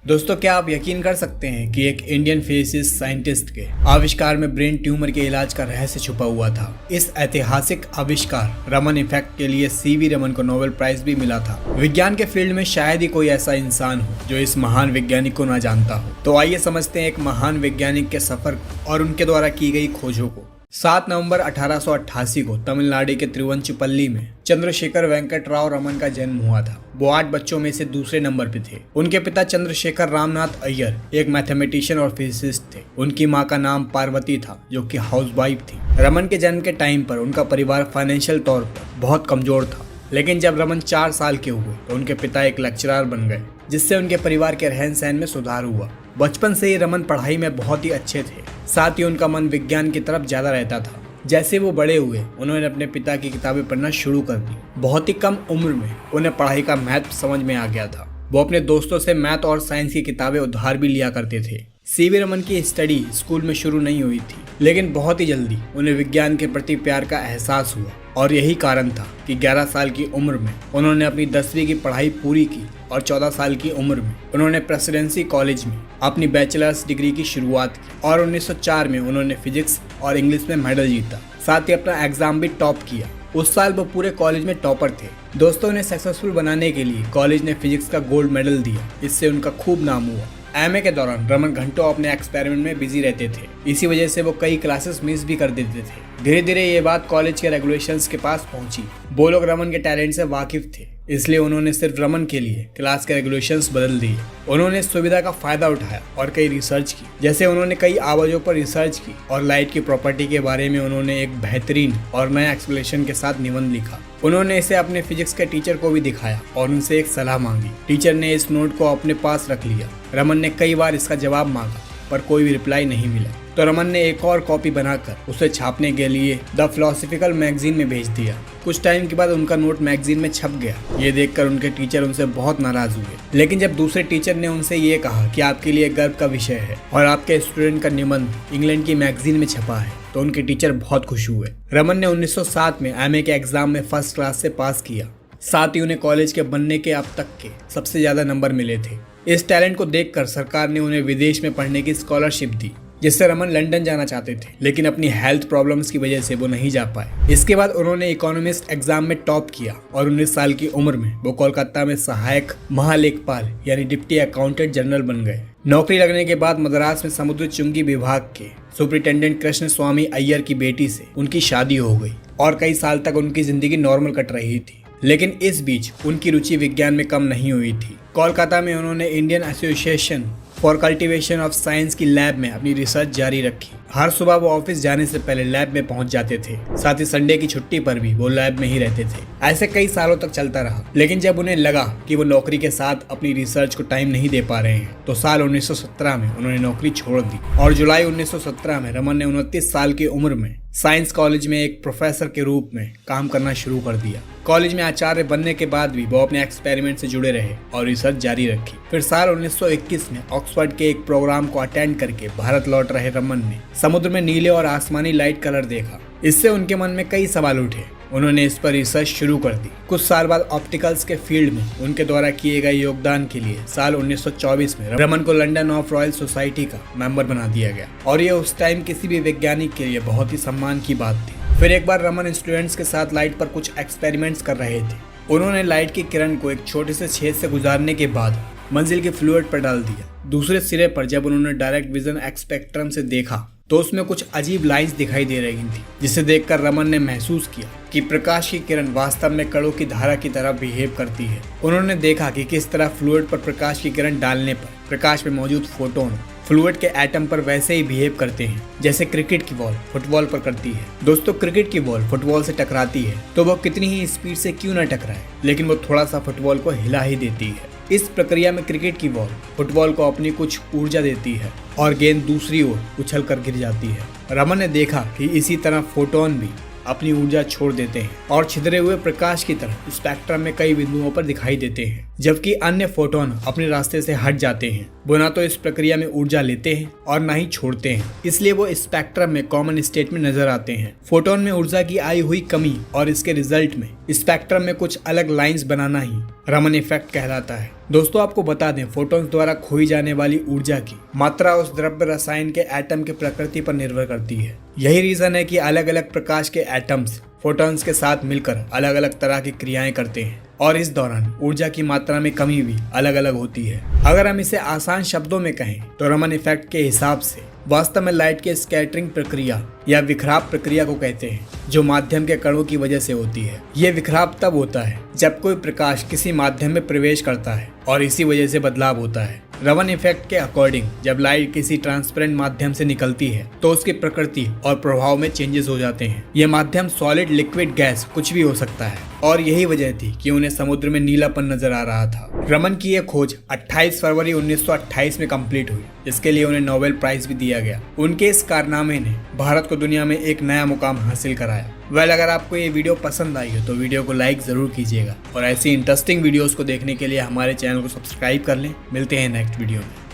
दोस्तों, क्या आप यकीन कर सकते हैं कि एक इंडियन फिजिसिस्ट साइंटिस्ट के आविष्कार में ब्रेन ट्यूमर के इलाज का रहस्य छुपा हुआ था। इस ऐतिहासिक आविष्कार रमन इफेक्ट के लिए सीवी रमन को नोबेल प्राइज भी मिला था। विज्ञान के फील्ड में शायद ही कोई ऐसा इंसान हो जो इस महान वैज्ञानिक को न जानता हो। तो आइए समझते हैं एक महान वैज्ञानिक के सफर और उनके द्वारा की गई खोजों को। 7 नवंबर 1888 को तमिलनाडु के तिरुवंचपल्ली में चंद्रशेखर वेंकट राव रमन का जन्म हुआ था। वो 8 बच्चों में से दूसरे नंबर पे थे। उनके पिता चंद्रशेखर रामनाथ अय्यर एक मैथमेटिशियन और फिजिसिस्ट थे। उनकी मां का नाम पार्वती था, जो कि हाउसवाइफ थी। रमन के जन्म के टाइम पर उनका परिवार फाइनेंशियल तौर पर बहुत कमजोर था, लेकिन जब रमन 4 साल के हुए तो उनके पिता एक लेक्चरर बन गए, जिससे उनके परिवार के रहन सहन में सुधार हुआ। बचपन से ही रमन पढ़ाई में बहुत ही अच्छे थे, साथ ही उनका मन विज्ञान की तरफ ज्यादा रहता था। जैसे वो बड़े हुए, उन्होंने अपने पिता की किताबें पढ़ना शुरू कर दी। बहुत ही कम उम्र में उन्हें पढ़ाई का महत्व समझ में आ गया था। वो अपने दोस्तों से मैथ और साइंस की किताबें उधार भी लिया करते थे। सीवी रमन की स्टडी स्कूल में शुरू नहीं हुई थी, लेकिन बहुत ही जल्दी उन्हें विज्ञान के प्रति प्यार का एहसास हुआ, और यही कारण था कि 11 साल की उम्र में उन्होंने अपनी 10वीं की पढ़ाई पूरी की और 14 साल की उम्र में उन्होंने प्रेसिडेंसी कॉलेज में अपनी बैचलर्स डिग्री की शुरुआत की और 1904 में उन्होंने फिजिक्स और इंग्लिश में मेडल जीता। साथ ही अपना एग्जाम भी टॉप किया। उस साल वो पूरे कॉलेज में टॉपर थे। दोस्तों, उन्हें सक्सेसफुल बनाने के लिए कॉलेज ने फिजिक्स का गोल्ड मेडल दिया। इससे उनका खूब नाम हुआ। एमए के दौरान रमन घंटों अपने एक्सपेरिमेंट में बिजी रहते थे। इसी वजह से वो कई क्लासेस मिस भी कर देते थे। धीरे धीरे ये बात कॉलेज के रेगुलेशंस के पास पहुंची। वो लोग रमन के टैलेंट से वाकिफ थे, इसलिए उन्होंने सिर्फ रमन के लिए क्लास के रेगुलेशंस बदल दिए। उन्होंने इस सुविधा का फायदा उठाया और कई रिसर्च की। जैसे उन्होंने कई आवाजों पर रिसर्च की और लाइट की प्रॉपर्टी के बारे में उन्होंने एक बेहतरीन और नया एक्सप्लेनेशन के साथ निबंध लिखा। उन्होंने इसे अपने फिजिक्स के टीचर को भी दिखाया और उनसे एक सलाह मांगी। टीचर ने इस नोट को अपने पास रख लिया। रमन ने कई बार इसका जवाब मांगा, पर कोई भी रिप्लाई नहीं मिला। तो रमन ने एक और कॉपी बनाकर उसे छापने के लिए द फिलोसॉफिकल मैगजीन में भेज दिया। कुछ टाइम के बाद उनका नोट मैगजीन में छप गया। ये देखकर उनके टीचर उनसे बहुत नाराज हुए। लेकिन जब दूसरे टीचर ने उनसे ये कहा कि आपके लिए गर्व का विषय है और आपके स्टूडेंट का निबंध इंग्लैंड की मैगजीन में छपा है, तो उनके टीचर बहुत खुश हुए। रमन ने 1907 में एमए के एग्जाम में फर्स्ट क्लास से पास किया। साथ ही उन्हें कॉलेज के बनने के अब तक के सबसे ज्यादा नंबर मिले थे। इस टैलेंट को देखकर सरकार ने उन्हें विदेश में पढ़ने की स्कॉलरशिप दी, जिससे रमन लंदन जाना चाहते थे, लेकिन अपनी हेल्थ प्रॉब्लम्स की वजह से वो नहीं जा पाए। इसके बाद उन्होंने इकोनॉमिस्ट एग्जाम में टॉप किया और 19 साल की उम्र में वो कोलकाता में सहायक महालेखपाल यानी डिप्टी अकाउंटेंट जनरल बन गए। नौकरी लगने के बाद मद्रास में समुद्र चुंगी विभाग के सुपरिटेंडेंट कृष्ण स्वामी अय्यर की बेटी से उनकी शादी हो गई और कई साल तक उनकी जिंदगी नॉर्मल कट रही थी। लेकिन इस बीच उनकी रुचि विज्ञान में कम नहीं हुई थी। कोलकाता में उन्होंने Indian association for cultivation of science की लैब में अपनी रिसर्च जारी रखी। हर सुबह वो ऑफिस जाने से पहले लैब में पहुंच जाते थे। साथ ही संडे की छुट्टी पर भी वो लैब में ही रहते थे। ऐसे कई सालों तक चलता रहा, लेकिन जब उन्हें लगा कि वो नौकरी के साथ अपनी रिसर्च को टाइम नहीं दे पा रहे हैं, तो साल 1917 में उन्होंने नौकरी छोड़ दी और जुलाई 1917 में रमन ने 29 साल की उम्र में साइंस कॉलेज में एक प्रोफेसर के रूप में काम करना शुरू कर दिया। कॉलेज में आचार्य बनने के बाद भी वो अपने एक्सपेरिमेंट से जुड़े रहे और रिसर्च जारी रखी। फिर साल 1921 में ऑक्सफोर्ड के एक प्रोग्राम को अटेंड करके भारत लौट रहे रमन ने समुद्र में नीले और आसमानी लाइट कलर देखा। इससे उनके मन में कई सवाल उठे। उन्होंने इस पर रिसर्च शुरू कर दी। कुछ साल बाद ऑप्टिकल्स के फील्ड में उनके द्वारा किए गए योगदान के लिए साल 1924 में रमन को लंदन ऑफ रॉयल सोसाइटी का मेंबर बना दिया गया, और ये उस टाइम किसी भी वैज्ञानिक के लिए बहुत ही सम्मान की बात थी। फिर एक बार रमन स्टूडेंट्स के साथ लाइट पर कुछ एक्सपेरिमेंट्स कर रहे थे। उन्होंने लाइट की किरण को एक छोटे से छेद से गुजारने के बाद मंजिल के फ्लूइड पर डाल दिया। दूसरे सिरे पर जब उन्होंने डायरेक्ट विजन स्पेक्ट्रम से देखा, तो उसमें कुछ अजीब लाइंस दिखाई दे रही थी, जिसे देखकर रमन ने महसूस किया कि प्रकाश की किरण वास्तव में कणों की धारा की तरह बिहेव करती है। उन्होंने देखा कि किस तरह फ्लूइड पर प्रकाश की किरण डालने पर प्रकाश में मौजूद फोटोन फ्लूइड के एटम पर वैसे ही बिहेव करते हैं जैसे क्रिकेट की बॉल फुटबॉल पर करती है। दोस्तों, क्रिकेट की बॉल फुटबॉल से टकराती है तो वो कितनी ही स्पीड से क्यों न टकराए, लेकिन वो थोड़ा सा फुटबॉल को हिला ही देती है। इस प्रक्रिया में क्रिकेट की बॉल फुटबॉल को अपनी कुछ ऊर्जा देती है और गेंद दूसरी ओर उछल कर गिर जाती है। रमन ने देखा कि इसी तरह फोटोन भी अपनी ऊर्जा छोड़ देते हैं और छिद्रे हुए प्रकाश की तरह स्पेक्ट्रम में कई बिंदुओं पर दिखाई देते हैं, जबकि अन्य फोटोन अपने रास्ते से हट जाते हैं। वो ना तो इस प्रक्रिया में ऊर्जा लेते हैं और ना ही छोड़ते हैं, इसलिए वो स्पेक्ट्रम में कॉमन स्टेट में नजर आते हैं। फोटोन में ऊर्जा की आई हुई कमी और इसके रिजल्ट में स्पेक्ट्रम में कुछ अलग लाइंस बनाना ही रमन इफेक्ट कहलाता है। दोस्तों आपको बता दें, फोटॉन्स द्वारा खोई जाने वाली ऊर्जा की मात्रा उस द्रव्य रसायन के एटम की प्रकृति पर निर्भर करती है। यही रीजन है कि अलग अलग प्रकाश के एटम्स फोटॉन्स के साथ मिलकर अलग अलग तरह की क्रियाएं करते हैं और इस दौरान ऊर्जा की मात्रा में कमी भी अलग अलग होती है। अगर हम इसे आसान शब्दों में कहें तो रमन इफेक्ट के हिसाब से वास्तव में लाइट की स्कैटरिंग प्रक्रिया या विखराव प्रक्रिया को कहते हैं, जो माध्यम के कणों की वजह से होती है। ये विखराव तब होता है जब कोई प्रकाश किसी माध्यम में प्रवेश करता है और इसी वजह से बदलाव होता है। रमन इफेक्ट के अकॉर्डिंग जब लाइट किसी ट्रांसपेरेंट माध्यम से निकलती है तो उसकी प्रकृति और प्रभाव में चेंजेस हो जाते हैं। ये माध्यम सॉलिड, लिक्विड, गैस कुछ भी हो सकता है और यही वजह थी कि उन्हें समुद्र में नीलापन नजर आ रहा था। रमन की यह खोज 28 फरवरी 1928 में कंप्लीट हुई, जिसके लिए उन्हें नोबेल प्राइज भी दिया गया। उनके इस कारनामे ने भारत को दुनिया में एक नया मुकाम हासिल कराया। अगर आपको ये वीडियो पसंद आई हो तो वीडियो को लाइक जरूर कीजिएगा और ऐसी इंटरेस्टिंग वीडियोस को देखने के लिए हमारे चैनल को सब्सक्राइब कर लें। मिलते हैं नेक्स्ट वीडियो में।